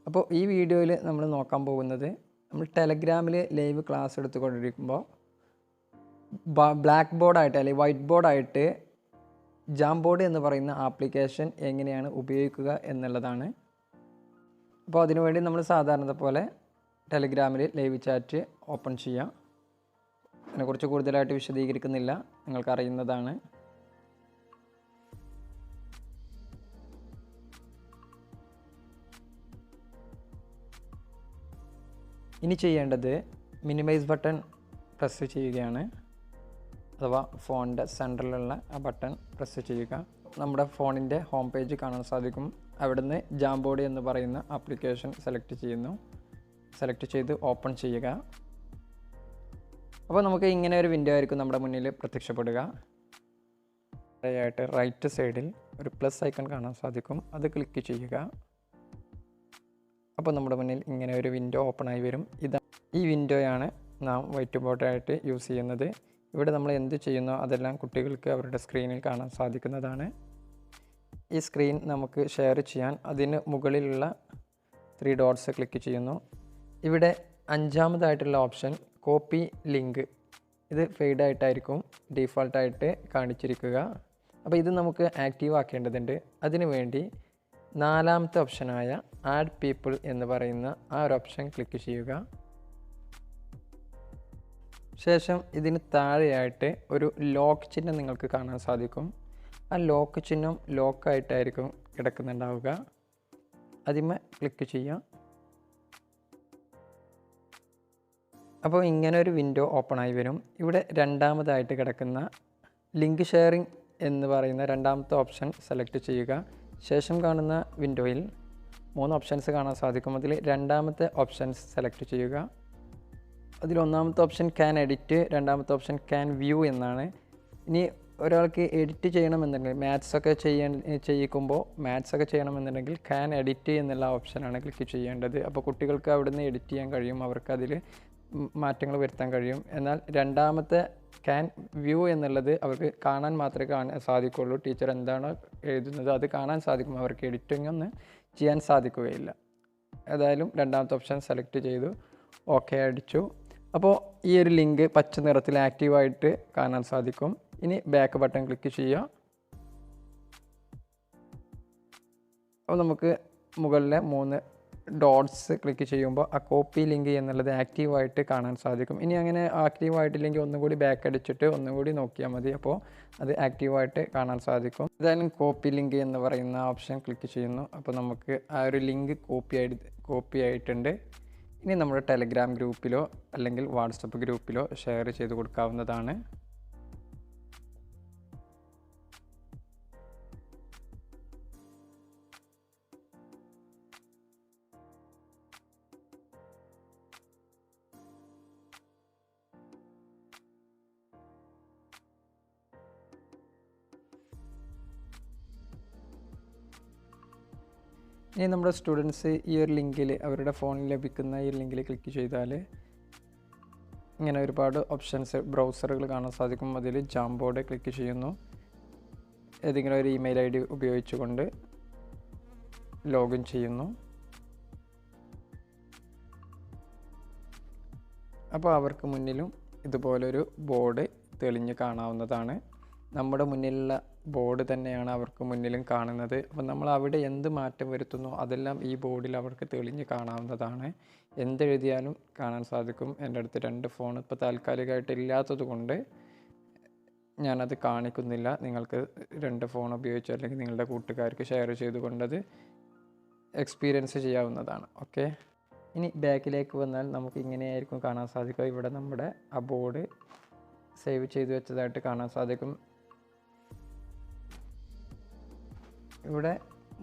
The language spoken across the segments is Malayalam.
അപ്പോൾ ഈ വീഡിയോയിൽ നമ്മൾ നോക്കാൻ പോകുന്നത് നമ്മൾ ടെലഗ്രാമിൽ ലൈവ് ക്ലാസ് എടുത്തുകൊണ്ടിരിക്കുമ്പോൾ ബ്ലാക്ക് ബോർഡായിട്ട് അല്ലെങ്കിൽ വൈറ്റ് ബോർഡായിട്ട് ജാംബോർഡ് എന്ന് പറയുന്ന ആപ്ലിക്കേഷൻ എങ്ങനെയാണ് ഉപയോഗിക്കുക എന്നുള്ളതാണ്. അപ്പോൾ അതിനുവേണ്ടി നമ്മൾ സാധാരണ പോലെ ടെലഗ്രാമിൽ ലൈവ് ചാറ്റ് ഓപ്പൺ ചെയ്യാം. അതിനെക്കുറിച്ച് കൂടുതലായിട്ട് വിശദീകരിക്കുന്നില്ല, നിങ്ങൾക്കറിയുന്നതാണ്. ഇനി ചെയ്യേണ്ടത് മിനിമൈസ് ബട്ടൺ പ്രസ് ചെയ്യുകയാണ്, അഥവാ ഫോണിൻ്റെ സെൻറ്ററിലുള്ള ആ ബട്ടൺ പ്രസ് ചെയ്യുക. നമ്മുടെ ഫോണിൻ്റെ ഹോം പേജ് കാണാൻ സാധിക്കും. അവിടുന്ന് ജാംബോർഡ് എന്ന് പറയുന്ന ആപ്ലിക്കേഷൻ സെലക്ട് ചെയ്ത് ഓപ്പൺ ചെയ്യുക. അപ്പോൾ നമുക്ക് ഇങ്ങനെ ഒരു വിൻഡോ ആയിരിക്കും നമ്മുടെ മുന്നിൽ പ്രത്യക്ഷപ്പെടുക. ആയിട്ട് റൈറ്റ് സൈഡിൽ ഒരു പ്ലസ് ഐക്കൺ കാണാൻ സാധിക്കും, അത് ക്ലിക്ക് ചെയ്യുക. അപ്പോൾ നമ്മുടെ മുന്നിൽ ഇങ്ങനെ ഒരു വിൻഡോ ഓപ്പൺ ആയി വരും. ഈ വിൻഡോയാണ് നാം വൈറ്റ് ബോർഡായിട്ട് യൂസ് ചെയ്യുന്നത്. ഇവിടെ നമ്മൾ എന്ത് ചെയ്യുന്നോ അതെല്ലാം കുട്ടികൾക്ക് അവരുടെ സ്ക്രീനിൽ കാണാൻ സാധിക്കുന്നതാണ്. ഈ സ്ക്രീൻ നമുക്ക് ഷെയർ ചെയ്യാൻ അതിന് മുകളിലുള്ള 3 ഡോട്ട്സ് ക്ലിക്ക് ചെയ്യുന്നു. ഇവിടെ 5ാമതായിട്ടുള്ള ഓപ്ഷൻ കോപ്പി ലിങ്ക്, ഇത് ഫെയ്ഡായിട്ടായിരിക്കും ഡീഫോൾട്ടായിട്ട് കാണിച്ചിരിക്കുക. അപ്പോൾ ഇത് നമുക്ക് ആക്റ്റീവ് ആക്കേണ്ടതുണ്ട്. അതിനു വേണ്ടി 4ാമത്തെ ഓപ്ഷനായ ആഡ് പീപ്പിൾ എന്ന് പറയുന്ന ആ ഒരു ഓപ്ഷൻ ക്ലിക്ക് ചെയ്യുക. ശേഷം ഇതിന് താഴെയായിട്ട് ഒരു ലോക്ക് ചിഹ്നം നിങ്ങൾക്ക് കാണാൻ സാധിക്കും. ആ ലോക്ക് ചിഹ്നം ലോക്കായിട്ടായിരിക്കും കിടക്കുന്നുണ്ടാവുക. അതിന്മേൽ ക്ലിക്ക് ചെയ്യാം. അപ്പോൾ ഇങ്ങനെ ഒരു വിൻഡോ ഓപ്പൺ ആയി വരും. ഇവിടെ 2ാമതായിട്ട് കിടക്കുന്ന ലിങ്ക് ഷെയറിംഗ് എന്ന് പറയുന്ന 2ാമത്തെ ഓപ്ഷൻ സെലക്ട് ചെയ്യുക. ശേഷം കാണുന്ന വിൻഡോയിൽ 3 ഓപ്ഷൻസ് കാണാൻ സാധിക്കും. അതിൽ 2ാമത്തെ ഓപ്ഷൻസ് സെലക്ട് ചെയ്യുക. അതിൽ 1ാമത്തെ ഓപ്ഷൻ ക്യാൻ എഡിറ്റ്, 2ാമത്തെ ഓപ്ഷൻ ക്യാൻ വ്യൂ എന്നാണ്. ഇനി ഒരാൾക്ക് എഡിറ്റ് ചെയ്യണമെന്നുണ്ടെങ്കിൽ മാത്സ് ഒക്കെ ചെയ്യണമെന്നുണ്ടെങ്കിൽ ക്യാൻ എഡിറ്റ് എന്നുള്ള ഓപ്ഷനാണ് ക്ലിക്ക് ചെയ്യേണ്ടത്. അപ്പോൾ കുട്ടികൾക്ക് അവിടുന്ന് എഡിറ്റ് ചെയ്യാൻ കഴിയും, അവർക്ക് അതിൽ മാറ്റങ്ങൾ വരുത്താൻ കഴിയും. എന്നാൽ 2ാമത്തെ ക്യാൻ വ്യൂ എന്നുള്ളത് അവർക്ക് കാണാൻ മാത്രമേ സാധിക്കുള്ളൂ. ടീച്ചർ എന്താണോ എഴുതുന്നത് അത് കാണാൻ സാധിക്കും, അവർക്ക് എഡിറ്റിംഗ് ഒന്നും ചെയ്യാൻ സാധിക്കുകയില്ല. ഏതായാലും 2ാമത്തെ ഓപ്ഷൻ സെലക്ട് ചെയ്തു, ഓക്കെ അടിച്ചു. അപ്പോൾ ഈ ഒരു ലിങ്ക് പച്ച നിറത്തിൽ ആക്റ്റീവായിട്ട് കാണാൻ സാധിക്കും. ഇനി ബാക്ക് ബട്ടൺ ക്ലിക്ക് ചെയ്യുക. അപ്പോൾ നമുക്ക് മുകളിലെ 3 ഡോട്ട്സ് ക്ലിക്ക് ചെയ്യുമ്പോൾ ആ കോപ്പി ലിങ്ക് എന്നുള്ളത് ആക്റ്റീവായിട്ട് കാണാൻ സാധിക്കും. ഇനി അങ്ങനെ ആക്റ്റീവായിട്ടില്ലെങ്കിൽ ഒന്നുകൂടി ബാക്ക് അടിച്ചിട്ട് ഒന്നുകൂടി നോക്കിയാൽ മതി, അപ്പോൾ അത് ആക്റ്റീവായിട്ട് കാണാൻ സാധിക്കും. ഏതായാലും കോപ്പി ലിങ്ക് എന്ന് പറയുന്ന ഓപ്ഷൻ ക്ലിക്ക് ചെയ്യുന്നു. അപ്പോൾ നമുക്ക് ആ ഒരു ലിങ്ക് കോപ്പി ആയിട്ടുണ്ട്. ഇനി നമ്മുടെ ടെലഗ്രാം ഗ്രൂപ്പിലോ അല്ലെങ്കിൽ വാട്സപ്പ് ഗ്രൂപ്പിലോ ഷെയർ ചെയ്ത് കൊടുക്കാവുന്നതാണ്. ഇനി നമ്മുടെ സ്റ്റുഡൻസ് ഈ ഒരു ലിങ്കിൽ അവരുടെ ഫോണിൽ ലഭിക്കുന്ന ഈ ലിങ്കിൽ ക്ലിക്ക് ചെയ്താൽ ഇങ്ങനെ ഒരുപാട് ഓപ്ഷൻസ് ബ്രൗസറുകൾ കാണാൻ സാധിക്കും. അതിൽ ജാംബോർഡ് ക്ലിക്ക് ചെയ്യുന്നു. ഏതെങ്കിലും ഒരു ഇമെയിൽ ID ഉപയോഗിച്ചുകൊണ്ട് ലോഗിൻ ചെയ്യുന്നു. അപ്പോൾ അവർക്ക് മുന്നിലും ഇതുപോലൊരു ബോർഡ് തെളിഞ്ഞ് കാണാവുന്നതാണ്. നമ്മുടെ മുന്നിലുള്ള ബോർഡ് തന്നെയാണ് അവർക്ക് മുന്നിലും കാണുന്നത്. അപ്പോൾ നമ്മൾ അവിടെ എന്ത് മാറ്റം വരുത്തുന്നു അതെല്ലാം ഈ ബോർഡിൽ അവർക്ക് തെളിഞ്ഞ് കാണാവുന്നതാണ്. എന്തെഴുതിയാലും കാണാൻ സാധിക്കും. എൻ്റെ അടുത്ത് 2 ഫോൺ ഇപ്പോൾ താൽക്കാലികമായിട്ട് ഇല്ലാത്തത് കൊണ്ട് ഞാനത് കാണിക്കുന്നില്ല. നിങ്ങൾക്ക് 2 ഫോൺ ഉപയോഗിച്ച് അല്ലെങ്കിൽ നിങ്ങളുടെ കൂട്ടുകാർക്ക് ഷെയർ ചെയ്തുകൊണ്ടത് എക്സ്പീരിയൻസ് ചെയ്യാവുന്നതാണ്. ഓക്കെ, ഇനി ബാക്കിലേക്ക് വന്നാൽ നമുക്ക് ഇങ്ങനെയായിരിക്കും കാണാൻ സാധിക്കുക. ഇവിടെ നമ്മുടെ ആ ബോർഡ് സേവ് ചെയ്ത് വെച്ചതായിട്ട് കാണാൻ സാധിക്കും. ഇവിടെ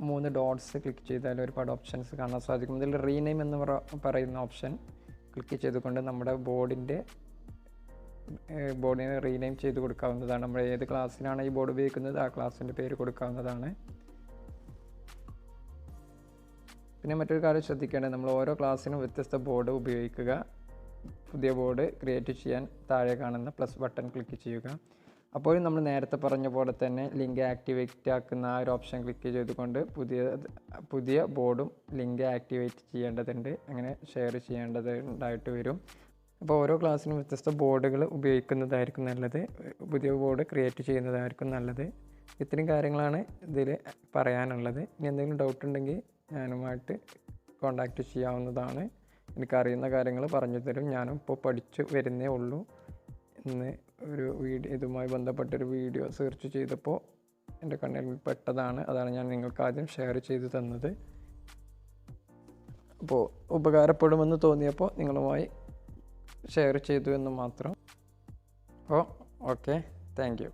3 ഡോട്ട്സ് ക്ലിക്ക് ചെയ്താൽ ഒരുപാട് ഓപ്ഷൻസ് കാണാൻ സാധിക്കും. ഇതിൽ റീനെയിം എന്ന് പറയുന്ന ഓപ്ഷൻ ക്ലിക്ക് ചെയ്തുകൊണ്ട് നമ്മുടെ ബോർഡിനെ റീനെയിം ചെയ്ത് കൊടുക്കാവുന്നതാണ്. നമ്മൾ ഏത് ക്ലാസ്സിലാണ് ഈ ബോർഡ് ഉപയോഗിക്കുന്നത് ആ ക്ലാസ്സിൻ്റെ പേര് കൊടുക്കാവുന്നതാണ്. പിന്നെ മറ്റൊരു കാര്യം ശ്രദ്ധിക്കേണ്ടത്, നമ്മൾ ഓരോ ക്ലാസ്സിനും വ്യത്യസ്ത ബോർഡ് ഉപയോഗിക്കുക. പുതിയ ബോർഡ് ക്രിയേറ്റ് ചെയ്യാൻ താഴെ കാണുന്ന പ്ലസ് ബട്ടൺ ക്ലിക്ക് ചെയ്യുക. അപ്പോൾ നമ്മൾ നേരത്തെ പറഞ്ഞ പോലെ തന്നെ ലിങ്ക് ആക്ടിവേറ്റ് ആക്കുന്ന ആ ഒരു ഓപ്ഷൻ ക്ലിക്ക് ചെയ്തുകൊണ്ട് പുതിയ ബോർഡും ലിങ്ക് ആക്ടിവേറ്റ് ചെയ്യേണ്ടതുണ്ട്, അങ്ങനെ ഷെയർ ചെയ്യേണ്ടതായിട്ട് വരും. അപ്പോൾ ഓരോ ക്ലാസ്സിനും വ്യത്യസ്ത ബോർഡുകൾ ഉപയോഗിക്കുന്നതായിരിക്കും നല്ലത്, പുതിയ ബോർഡ് ക്രിയേറ്റ് ചെയ്യുന്നതായിരിക്കും നല്ലത്. ഇത്രയും കാര്യങ്ങളാണ് ഇതിൽ പറയാനുള്ളത്. ഇനി എന്തെങ്കിലും ഡൗട്ട് ഉണ്ടെങ്കിൽ ഞാനുമായിട്ട് കോൺടാക്റ്റ് ചെയ്യാവുന്നതാണ്. എനിക്കറിയുന്ന കാര്യങ്ങൾ പറഞ്ഞു തരും. ഞാനും ഇപ്പോൾ പഠിച്ചു വരുന്നേ ഉള്ളൂ. ഇന്ന് ഒരു ഇതുമായി ബന്ധപ്പെട്ടൊരു വീഡിയോ സെർച്ച് ചെയ്തപ്പോൾ എൻ്റെ കണ്ണിൽ പെട്ടതാണ്, അതാണ് ഞാൻ നിങ്ങൾക്ക് ആദ്യം ഷെയർ ചെയ്തു തന്നത്. അപ്പോൾ ഉപകാരപ്പെടുമെന്ന് തോന്നിയപ്പോൾ നിങ്ങളുമായി ഷെയർ ചെയ്തു എന്ന് മാത്രം. അപ്പോൾ ഓക്കെ, താങ്ക് യു.